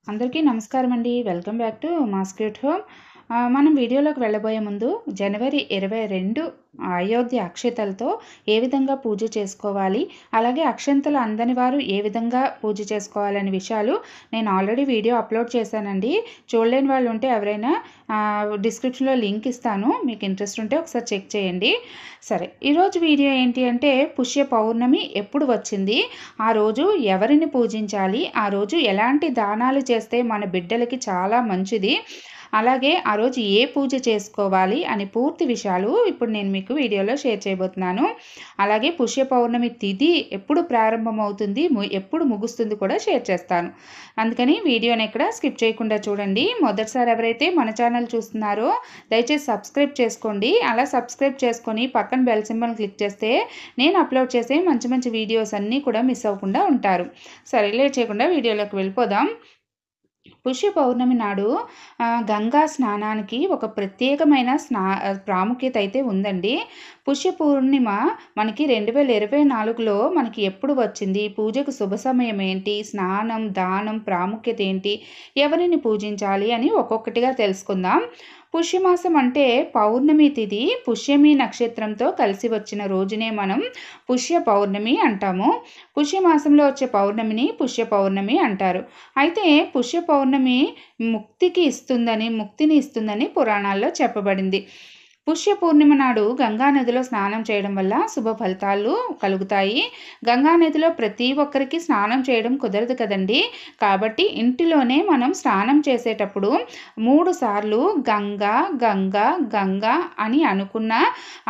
అందరికీ నమస్కారం అండి. వెల్కమ్ బ్యాక్ టు మాస్క్యూట్ హోమ్. మనం వీడియోలోకి వెళ్ళబోయే ముందు జనవరి 22 అయోధ్య అక్షతలతో ఏ విధంగా పూజ చేసుకోవాలి, అలాగే అక్షంతలు అందని వారు ఏ విధంగా పూజ చేసుకోవాలనే విషయాలు నేను ఆల్రెడీ వీడియో అప్లోడ్ చేశానండి. చూడలేని వాళ్ళు ఉంటే ఎవరైనా డిస్క్రిప్షన్లో లింక్ ఇస్తాను, మీకు ఇంట్రెస్ట్ ఉంటే ఒకసారి చెక్ చేయండి. సరే, ఈరోజు వీడియో ఏంటి అంటే పుష్య పౌర్ణమి ఎప్పుడు వచ్చింది, ఆ రోజు ఎవరిని పూజించాలి, ఆ రోజు ఎలాంటి దానాలు చేస్తే మన బిడ్డలకి చాలా మంచిది, అలాగే ఆ రోజు ఏ పూజ చేసుకోవాలి అని పూర్తి విషయాలు ఇప్పుడు నేను మీకు వీడియోలో షేర్ చేయబోతున్నాను. అలాగే పుష్య పౌర్ణమి తిథి ఎప్పుడు ప్రారంభమవుతుంది, ఎప్పుడు ముగుస్తుంది కూడా షేర్ చేస్తాను. అందుకని వీడియోని ఎక్కడ స్కిప్ చేయకుండా చూడండి. మొదటిసారి ఎవరైతే మన ఛానల్ చూస్తున్నారో దయచేసి సబ్స్క్రైబ్ చేసుకోండి. అలా సబ్స్క్రైబ్ చేసుకొని పక్కన బెల్ సింబల్ క్లిక్ చేస్తే నేను అప్లోడ్ చేసే మంచి మంచి వీడియోస్ అన్నీ కూడా మిస్ అవ్వకుండా ఉంటారు. సరే, లేట్ చేయకుండా వీడియోలోకి వెళ్ళిపోదాం. పుష్య పౌర్ణమి నాడు గంగా స్నానానికి ఒక ప్రత్యేకమైన ప్రాముఖ్యత అయితే ఉందండి. పుష్య పూర్ణిమ మనకి 2024లో మనకి ఎప్పుడు వచ్చింది, పూజకు శుభ సమయం ఏంటి, స్నానం దానం ప్రాముఖ్యత ఏంటి, ఎవరిని పూజించాలి అని ఒక్కొక్కటిగా తెలుసుకుందాం. పుష్యమాసం అంటే పౌర్ణమి తిథి పుష్యమి నక్షత్రంతో కలిసి వచ్చిన రోజునే మనం పుష్య పౌర్ణమి అంటాము. పుష్యమాసంలో వచ్చే పౌర్ణమిని పుష్య పౌర్ణమి అంటారు. అయితే పుష్య పౌర్ణమి ముక్తిని ఇస్తుందని పురాణాల్లో చెప్పబడింది. పుష్య పూర్ణిమ నాడు గంగానదిలో స్నానం చేయడం వల్ల శుభ ఫలితాలు కలుగుతాయి. గంగానదిలో ప్రతి ఒక్కరికి స్నానం చేయడం కుదరదు కదండి. కాబట్టి ఇంటిలోనే మనం స్నానం చేసేటప్పుడు 3 సార్లు గంగా గంగా గంగా అని అనుకున్న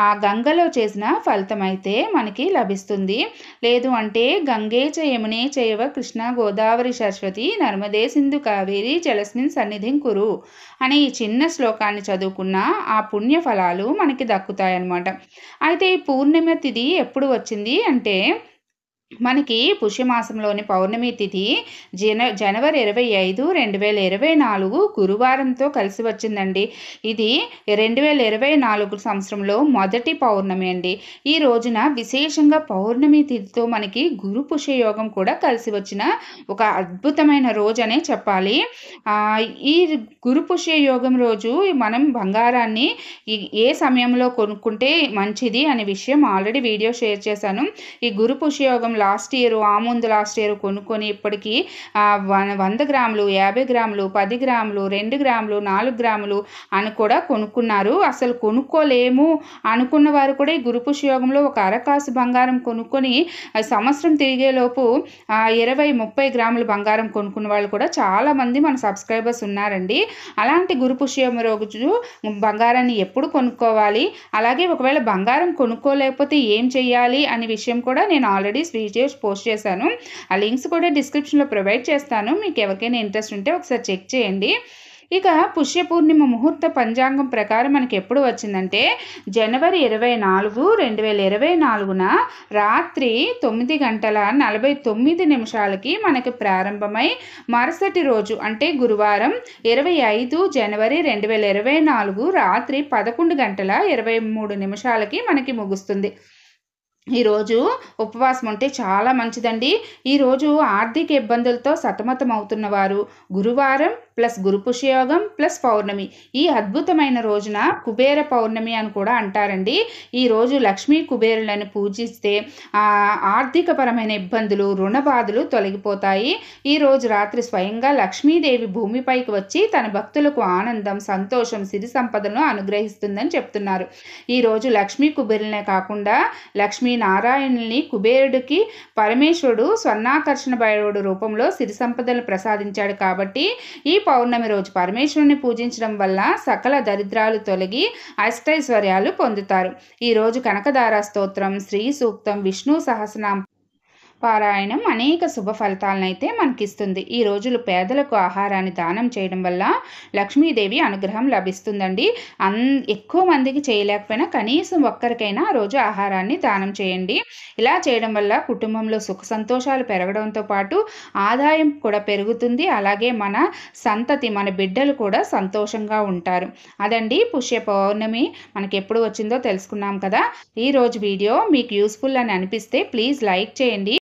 ఆ గంగలో చేసిన ఫలితం అయితే మనకి లభిస్తుంది. లేదు అంటే గంగే చ యమునే చైవ కృష్ణ గోదావరి సరస్వతి నర్మదే సింధు కావేరి జలస్మిన్ సన్నిధిం కురు అనే ఈ చిన్న శ్లోకాన్ని చదువుకున్న ఆ పుణ్య ఫలాలు మనకి దక్కుతాయన్నమాట. అయితే ఈ పూర్ణిమ తిథి ఎప్పుడు వచ్చింది అంటే మనకి పుష్యమాసంలోని పౌర్ణమి తిథి జనవరి 25, 2024 గురువారంతో కలిసి వచ్చిందండి. ఇది 2024 సంవత్సరంలో మొదటి పౌర్ణమి అండి. ఈ రోజున విశేషంగా పౌర్ణమి తిథితో మనకి గురు పుష్యయోగం కూడా కలిసి వచ్చిన ఒక అద్భుతమైన రోజు అనే చెప్పాలి. ఈ గురు పుష్యయోగం రోజు మనం బంగారాన్ని ఏ సమయంలో కొనుక్కుంటే మంచిది అనే విషయం ఆల్రెడీ వీడియో షేర్ చేశాను. ఈ గురు పుష్యయోగం లాస్ట్ ఇయర్ కొనుక్కొని ఇప్పటికీ 100 గ్రాములు, 50 గ్రాములు, 10 గ్రాములు, 2 గ్రాములు, 4 గ్రాములు అని కూడా కొనుక్కున్నారు. అసలు కొనుక్కోలేము అనుకున్న వారు కూడా ఈ గురుపుష్యయోగంలో ఒక అరకాసు బంగారం కొనుక్కొని సంవత్సరం తిరిగేలోపు 20-30 గ్రాముల బంగారం కొనుక్కున్న వాళ్ళు కూడా చాలామంది మన సబ్స్క్రైబర్స్ ఉన్నారండి. అలాంటి గురుపుష్యయోగం రోజు బంగారాన్ని ఎప్పుడు కొనుక్కోవాలి, అలాగే ఒకవేళ బంగారం కొనుక్కోలేకపోతే ఏం చేయాలి అనే విషయం కూడా నేను ఆల్రెడీ వీడియోస్ పోస్ట్ చేశాను. ఆ లింక్స్ కూడా డిస్క్రిప్షన్లో ప్రొవైడ్ చేస్తాను. మీకు ఎవరికైనా ఇంట్రెస్ట్ ఉంటే ఒకసారి చెక్ చేయండి. ఇక పుష్య పూర్ణిమ ముహూర్త పంచాంగం ప్రకారం మనకి ఎప్పుడు వచ్చిందంటే జనవరి 24, 2024న రాత్రి 9:49 మనకి ప్రారంభమై మరుసటి రోజు అంటే గురువారం 25 జనవరి 2024 రాత్రి 11:23 మనకి ముగుస్తుంది. ఈరోజు ఉపవాసం ఉంటే చాలా మంచిదండి. ఈరోజు ఆర్థిక ఇబ్బందులతో సతమతం అవుతున్న వారు గురువారం ప్లస్ గురు పుష్యయోగం ప్లస్ పౌర్ణమి ఈ అద్భుతమైన రోజున కుబేర పౌర్ణమి అని కూడా అంటారండి. ఈరోజు లక్ష్మీ కుబేరులను పూజిస్తే ఆర్థికపరమైన ఇబ్బందులు, రుణ బాధలు తొలగిపోతాయి. ఈరోజు రాత్రి స్వయంగా లక్ష్మీదేవి భూమిపైకి వచ్చి తన భక్తులకు ఆనందం, సంతోషం, సిరి సంపదను అనుగ్రహిస్తుందని చెప్తున్నారు. ఈరోజు లక్ష్మీ కుబేరులనే కాకుండా లక్ష్మీ నారాయణుల్ని కుబేరుడికి పరమేశ్వరుడు స్వర్ణాకర్షణ భైరవుడు రూపంలో సిరి సంపదలను ప్రసాదించాడు. కాబట్టి ఈ పౌర్ణమి రోజు పరమేశ్వరుని పూజించడం వల్ల సకల దరిద్రాలు తొలగి అష్టైశ్వర్యాలు పొందుతారు. ఈరోజు కనకదార స్తోత్రం, శ్రీ సూక్తం, విష్ణు సహస్రనామ పారాయణం అనేక శుభ ఫలితాలను అయితే మనకిస్తుంది. ఈ రోజులు పేదలకు ఆహారాన్ని దానం చేయడం వల్ల లక్ష్మీదేవి అనుగ్రహం లభిస్తుందండి. ఎక్కువ మందికి చేయలేకపోయినా కనీసం ఒక్కరికైనా ఆ రోజు ఆహారాన్ని దానం చేయండి. ఇలా చేయడం వల్ల కుటుంబంలో సుఖ సంతోషాలు పెరగడంతో పాటు ఆదాయం కూడా పెరుగుతుంది. అలాగే మన సంతతి, మన బిడ్డలు కూడా సంతోషంగా ఉంటారు. అదండి పుష్య పౌర్ణమి మనకి ఎప్పుడు వచ్చిందో తెలుసుకున్నాం కదా. ఈరోజు వీడియో మీకు యూస్ఫుల్ అని అనిపిస్తే ప్లీజ్ లైక్ చేయండి.